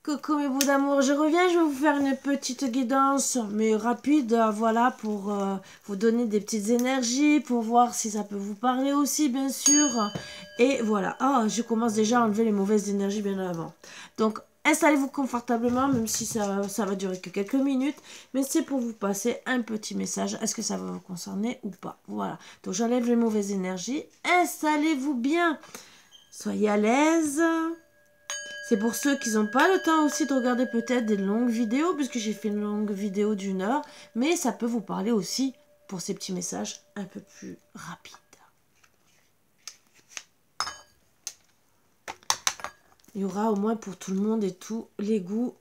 Coucou mes bouts d'amour, je reviens, je vais vous faire une petite guidance, mais rapide, voilà, pour vous donner des petites énergies, pour voir si ça peut vous parler aussi, bien sûr. Et voilà, je commence déjà à enlever les mauvaises énergies bien avant. Donc, installez-vous confortablement, même si ça va durer que quelques minutes, mais c'est pour vous passer un petit message. Est-ce que ça va vous concerner ou pas? Voilà, donc j'enlève les mauvaises énergies, installez-vous bien, soyez à l'aise. C'est pour ceux qui n'ont pas le temps aussi de regarder peut-être des longues vidéos, puisque j'ai fait une longue vidéo d'1 heure, mais ça peut vous parler aussi pour ces petits messages un peu plus rapides. Il y aura au moins pour tout le monde et tous les goûts.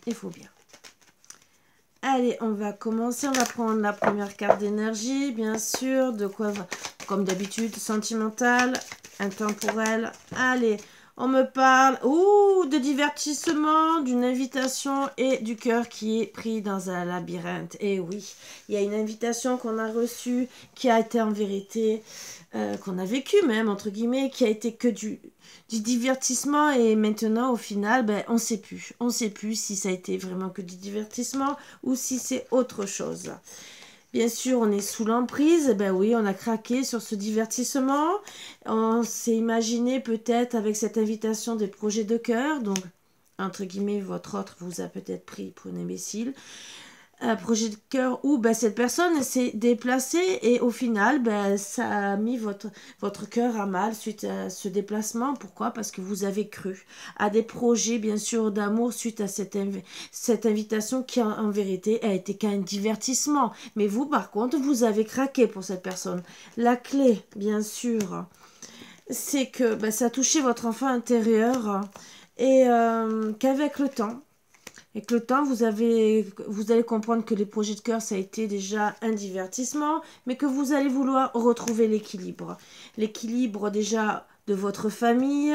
Il faut bien. Allez, on va commencer. On va prendre la première carte d'énergie, bien sûr. De quoi, comme d'habitude, sentimentale, intemporelle. Allez, on me parle de divertissement, d'une invitation et du cœur qui est pris dans un labyrinthe. Et oui, il y a une invitation qu'on a reçue qui a été en vérité, qu'on a vécu même, entre guillemets, qui a été que du divertissement. Et maintenant, au final, ben, on ne sait plus. On ne sait plus si ça a été vraiment que du divertissement ou si c'est autre chose. Bien sûr, on est sous l'emprise. Ben oui, on a craqué sur ce divertissement. On s'est imaginé peut-être avec cette invitation des projets de cœur. Donc, entre guillemets, votre autre vous a peut-être pris pour une imbécile. Un projet de cœur où ben, cette personne s'est déplacée et au final, ben, ça a mis votre cœur à mal suite à ce déplacement. Pourquoi? Parce que vous avez cru à des projets, bien sûr, d'amour suite à cette invitation qui, en vérité, a été qu'un divertissement. Mais vous, par contre, vous avez craqué pour cette personne. La clé, bien sûr, c'est que ben, ça a touché votre enfant intérieur et qu'avec le temps, vous allez comprendre que les projets de cœur, ça a été déjà un divertissement, mais que vous allez vouloir retrouver l'équilibre. L'équilibre déjà de votre famille,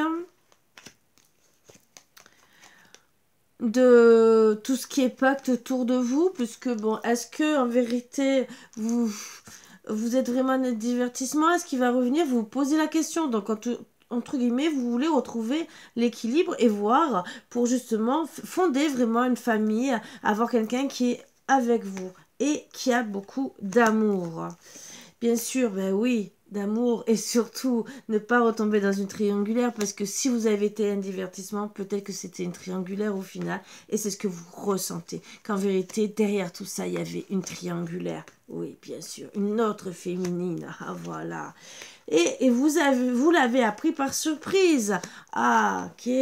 de tout ce qui est pacte autour de vous, puisque bon, est-ce que en vérité, vous êtes vraiment un divertissement? Est-ce qu'il va revenir? Vous vous posez la question. Donc, entre guillemets, vous voulez retrouver l'équilibre et voir pour justement fonder vraiment une famille, avoir quelqu'un qui est avec vous et qui a beaucoup d'amour. Bien sûr, ben oui, d'amour et surtout ne pas retomber dans une triangulaire parce que si vous avez été un divertissement, peut-être que c'était une triangulaire au final et c'est ce que vous ressentez. Qu'en vérité, derrière tout ça, il y avait une triangulaire. Oui, bien sûr, une autre féminine. Ah, voilà. Et vous l'avez appris par surprise. Ah, ok.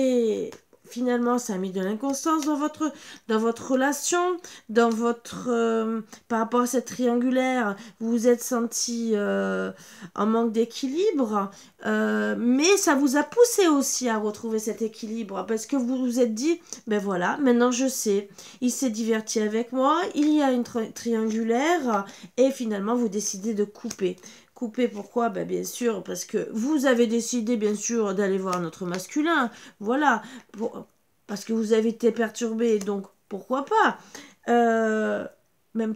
Finalement, ça a mis de l'inconstance dans votre relation, dans votre par rapport à cette triangulaire, vous vous êtes senti en manque d'équilibre, mais ça vous a poussé aussi à retrouver cet équilibre parce que vous vous êtes dit, ben voilà, maintenant je sais, il s'est diverti avec moi, il y a une triangulaire et finalement vous décidez de couper. Couper, pourquoi? Ben, bien sûr, parce que vous avez décidé, bien sûr, d'aller voir notre masculin. Voilà. Parce que vous avez été perturbé, donc pourquoi pas? Même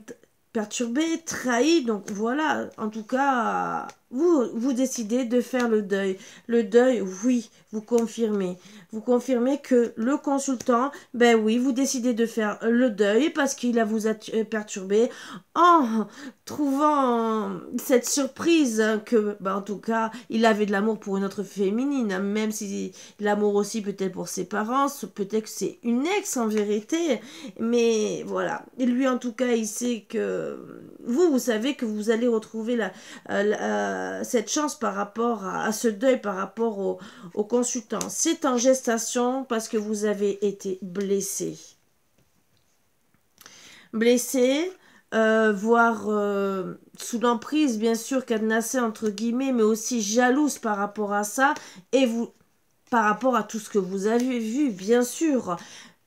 perturbé, trahi, donc voilà. En tout cas, vous décidez de faire le deuil. Le deuil, oui, vous confirmez. Vous confirmez que le consultant, ben oui, vous décidez de faire le deuil parce qu'il vous a perturbé en trouvant cette surprise que, ben, en tout cas, il avait de l'amour pour une autre féminine, même si l'amour aussi peut-être pour ses parents, peut-être que c'est une ex en vérité, mais voilà. Et lui, en tout cas, il sait que vous savez que vous allez retrouver cette chance par rapport à ce deuil, par rapport au consultant. C'est en gestation parce que vous avez été blessé. Blessé, voire sous l'emprise, bien sûr, cadenassé entre guillemets, mais aussi jalouse par rapport à ça, et vous, par rapport à tout ce que vous avez vu, bien sûr.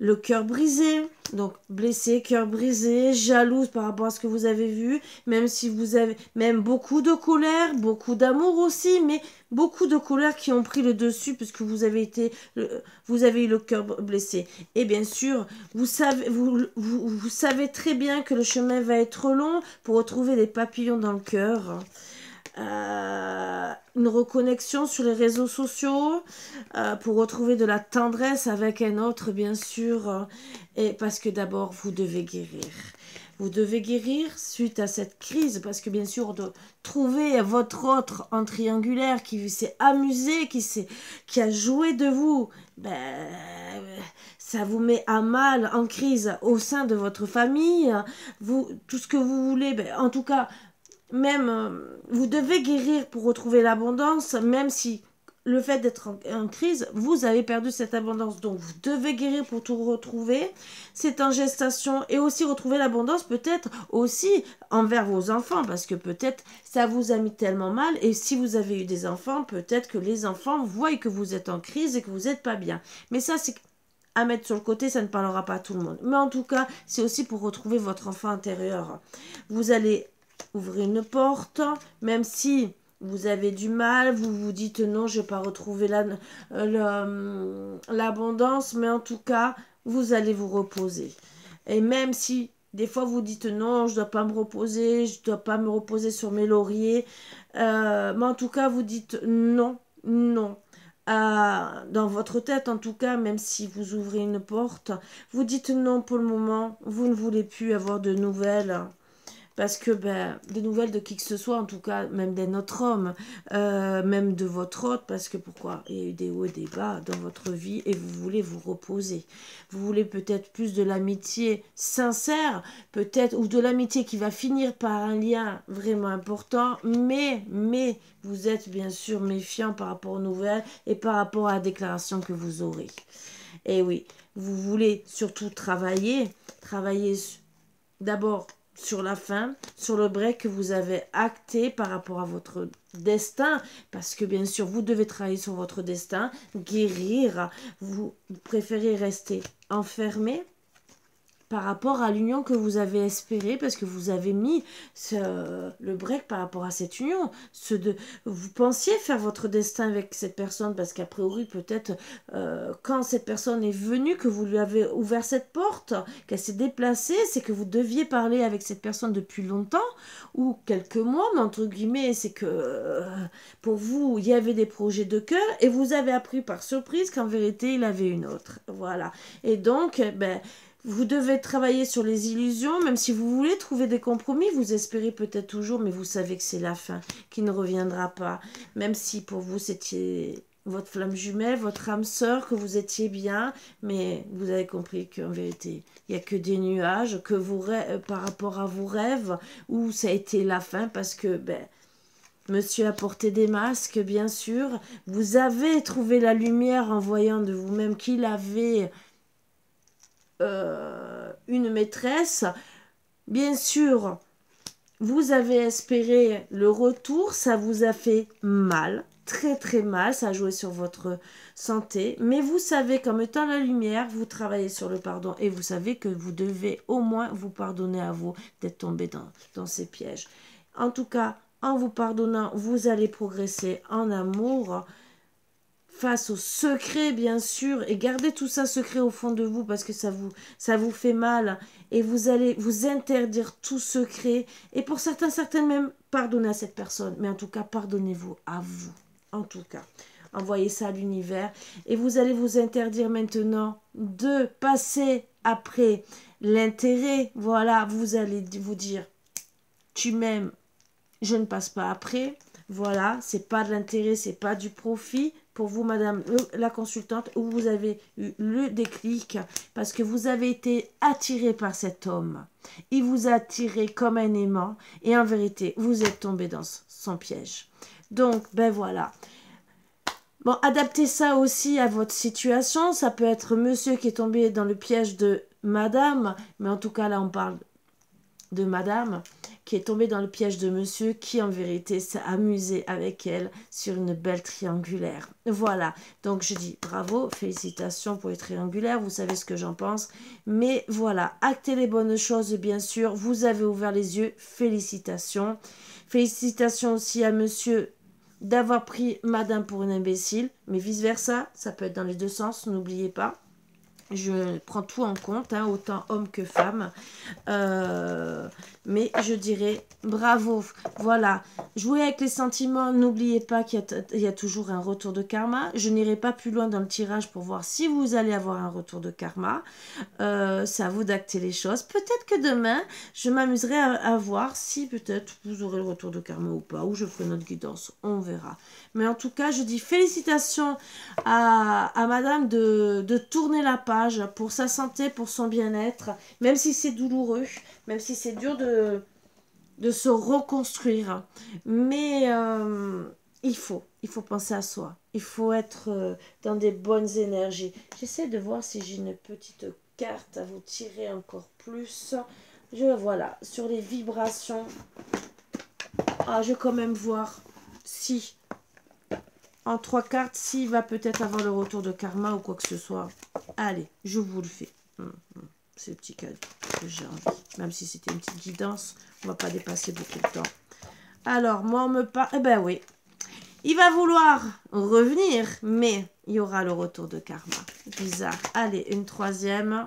Le cœur brisé, donc blessé, cœur brisé, jalouse par rapport à ce que vous avez vu, même si vous avez même beaucoup de colère, beaucoup d'amour aussi, mais beaucoup de colère qui ont pris le dessus puisque vous avez eu le cœur blessé. Et bien sûr, vous savez très bien que le chemin va être long pour retrouver des papillons dans le cœur. une reconnexion sur les réseaux sociaux pour retrouver de la tendresse avec un autre, bien sûr. Et parce que d'abord, vous devez guérir. Vous devez guérir suite à cette crise, parce que bien sûr, de trouver votre autre en triangulaire qui s'est amusé, qui a joué de vous, ben, ça vous met à mal, en crise au sein de votre famille. Tout ce que vous voulez, ben, en tout cas, même vous devez guérir pour retrouver l'abondance, même si le fait d'être en crise, vous avez perdu cette abondance. Donc vous devez guérir pour tout retrouver. C'est en gestation et aussi retrouver l'abondance peut-être aussi envers vos enfants parce que peut-être ça vous a mis tellement mal et si vous avez eu des enfants, peut-être que les enfants voient que vous êtes en crise et que vous n'êtes pas bien. Mais ça c'est à mettre sur le côté, ça ne parlera pas à tout le monde. Mais en tout cas, c'est aussi pour retrouver votre enfant intérieur. Vous allez ouvrir une porte, même si vous avez du mal, vous vous dites non, je ne vais pas retrouver l'abondance, mais en tout cas, vous allez vous reposer. Et même si des fois vous dites non, je ne dois pas me reposer, je ne dois pas me reposer sur mes lauriers, mais en tout cas, vous dites non, non. Dans votre tête, en tout cas, même si vous ouvrez une porte, vous dites non pour le moment, vous ne voulez plus avoir de nouvelles. Parce que des nouvelles de qui que ce soit, en tout cas, même d'un autre homme, même de votre hôte, parce que pourquoi? Il y a eu des hauts et des bas dans votre vie et vous voulez vous reposer. Vous voulez peut-être plus de l'amitié sincère, peut-être, ou de l'amitié qui va finir par un lien vraiment important, mais vous êtes bien sûr méfiant par rapport aux nouvelles et par rapport à la déclaration que vous aurez. Et oui, vous voulez surtout travailler d'abord sur la fin, sur le break que vous avez acté par rapport à votre destin, parce que bien sûr, vous devez travailler sur votre destin, guérir, vous préférez rester enfermé par rapport à l'union que vous avez espérée, parce que vous avez mis le break par rapport à cette union. Vous pensiez faire votre destin avec cette personne, parce qu'a priori, peut-être, quand cette personne est venue, que vous lui avez ouvert cette porte, qu'elle s'est déplacée, c'est que vous deviez parler avec cette personne depuis longtemps, ou quelques mois, mais entre guillemets, c'est que pour vous, il y avait des projets de cœur, et vous avez appris par surprise qu'en vérité, il avait une autre. Voilà. Et donc, vous devez travailler sur les illusions, même si vous voulez trouver des compromis, vous espérez peut-être toujours, mais vous savez que c'est la fin, qui ne reviendra pas. Même si pour vous c'était votre flamme jumelle, votre âme sœur, que vous étiez bien, mais vous avez compris qu'en vérité, il n'y a que des nuages, que par rapport à vos rêves, où ça a été la fin, parce que, monsieur a porté des masques, bien sûr. Vous avez trouvé la lumière en voyant de vous-même qu'il avait une maîtresse. Bien sûr, vous avez espéré le retour, ça vous a fait mal, très très mal, ça a joué sur votre santé, mais vous savez qu'en mettant la lumière, vous travaillez sur le pardon et vous savez que vous devez au moins vous pardonner à vous d'être tombé dans ces pièges. En tout cas, en vous pardonnant, vous allez progresser en amour, face au secret, bien sûr, et gardez tout ça secret au fond de vous parce que ça vous fait mal et vous allez vous interdire tout secret et pour certaines même pardonnez à cette personne, mais en tout cas pardonnez-vous à vous, en tout cas envoyez ça à l'univers et vous allez vous interdire maintenant de passer après l'intérêt. Voilà, vous allez vous dire tu m'aimes, je ne passe pas après. Voilà, c'est pas de l'intérêt, c'est pas du profit pour vous, madame la consultante, où vous avez eu le déclic parce que vous avez été attiré par cet homme. Il vous a attiré comme un aimant et en vérité, vous êtes tombé dans son piège. Donc, voilà. Bon, adaptez ça aussi à votre situation. Ça peut être monsieur qui est tombé dans le piège de madame, mais en tout cas, là, on parle de madame qui est tombée dans le piège de monsieur qui en vérité s'est amusé avec elle sur une belle triangulaire. Voilà, donc je dis bravo, félicitations pour les triangulaires, vous savez ce que j'en pense, mais voilà, actez les bonnes choses bien sûr, vous avez ouvert les yeux, félicitations. Félicitations aussi à monsieur d'avoir pris madame pour une imbécile, mais vice versa, ça peut être dans les deux sens, n'oubliez pas. Je prends tout en compte, hein, autant homme que femme. Mais je dirais bravo. Voilà. Jouer avec les sentiments. N'oubliez pas qu'il y a toujours un retour de karma. Je n'irai pas plus loin dans le tirage pour voir si vous allez avoir un retour de karma. C'est à vous d'acter les choses. Peut-être que demain, je m'amuserai à voir si peut-être vous aurez le retour de karma ou pas. Ou je ferai notre guidance. On verra. Mais en tout cas, je dis félicitations à madame de tourner la page pour sa santé, pour son bien-être, même si c'est douloureux, même si c'est dur de se reconstruire. Mais il faut penser à soi. Il faut être dans des bonnes énergies. J'essaie de voir si j'ai une petite carte à vous tirer encore plus. Voilà, sur les vibrations. Ah, je vais quand même voir si en 3 cartes, s'il va peut-être avoir le retour de karma ou quoi que ce soit. Allez, je vous le fais. C'est le petit cadeau que j'ai envie. Même si c'était une petite guidance, on ne va pas dépasser beaucoup de temps. Alors, moi, on me parle... Eh ben oui. Il va vouloir revenir, mais il y aura le retour de karma. Bizarre. Allez, une troisième.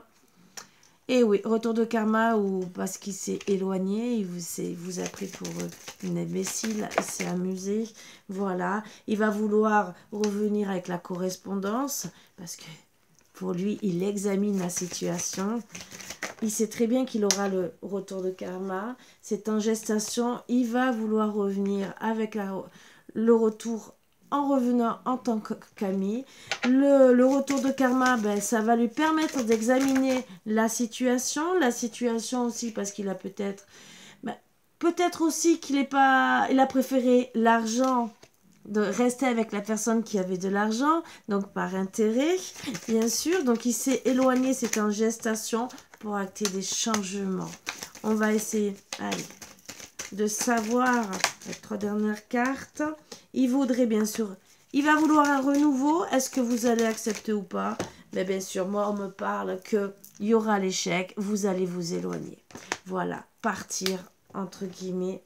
Et oui, retour de karma ou parce qu'il s'est éloigné, il vous a pris pour une imbécile, il s'est amusé, voilà. Il va vouloir revenir avec la correspondance parce que pour lui, il examine la situation. Il sait très bien qu'il aura le retour de karma. C'est en gestation, il va vouloir revenir avec le retour en revenant en tant qu'ami. Le retour de karma, ben, ça va lui permettre d'examiner la situation aussi parce qu'il a peut-être aussi qu'il il a préféré l'argent, de rester avec la personne qui avait de l'argent, donc par intérêt, bien sûr. Donc il s'est éloigné, c'est en gestation pour acter des changements. On va essayer, allez, de savoir les 3 dernières cartes. Il voudrait bien sûr, il va vouloir un renouveau. Est-ce que vous allez accepter ou pas? Mais bien sûr, moi on me parle qu'il y aura l'échec, vous allez vous éloigner. Voilà, partir entre guillemets,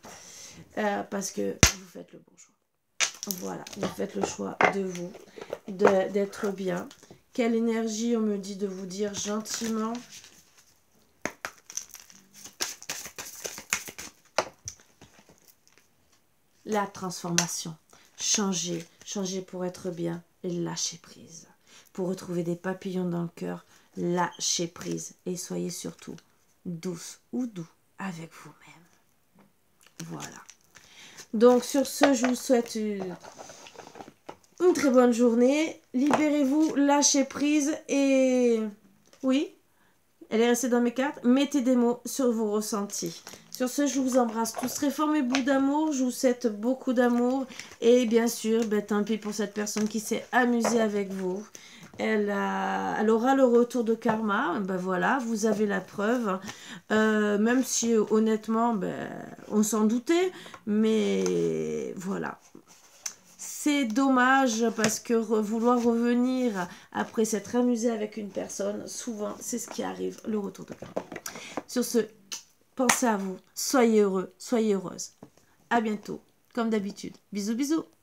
parce que vous faites le bon choix. Voilà, vous faites le choix de vous, d'être bien. Quelle énergie on me dit de vous dire gentiment? La transformation. Changer pour être bien et lâcher prise. Pour retrouver des papillons dans le cœur, lâchez prise. Et soyez surtout douce ou doux avec vous-même. Voilà. Donc sur ce, je vous souhaite une très bonne journée. Libérez-vous, lâchez prise et... Oui, elle est restée dans mes cartes. Mettez des mots sur vos ressentis. Sur ce, je vous embrasse tous très fort, mes bouts d'amour. Je vous souhaite beaucoup d'amour. Et bien sûr, ben, tant pis pour cette personne qui s'est amusée avec vous. Elle aura le retour de karma. Ben voilà, vous avez la preuve. Même si, honnêtement, ben, on s'en doutait. Mais voilà. C'est dommage parce que vouloir revenir après s'être amusé avec une personne, souvent, c'est ce qui arrive, le retour de karma. Sur ce, pensez à vous, soyez heureux, soyez heureuse. À bientôt, comme d'habitude. Bisous, bisous.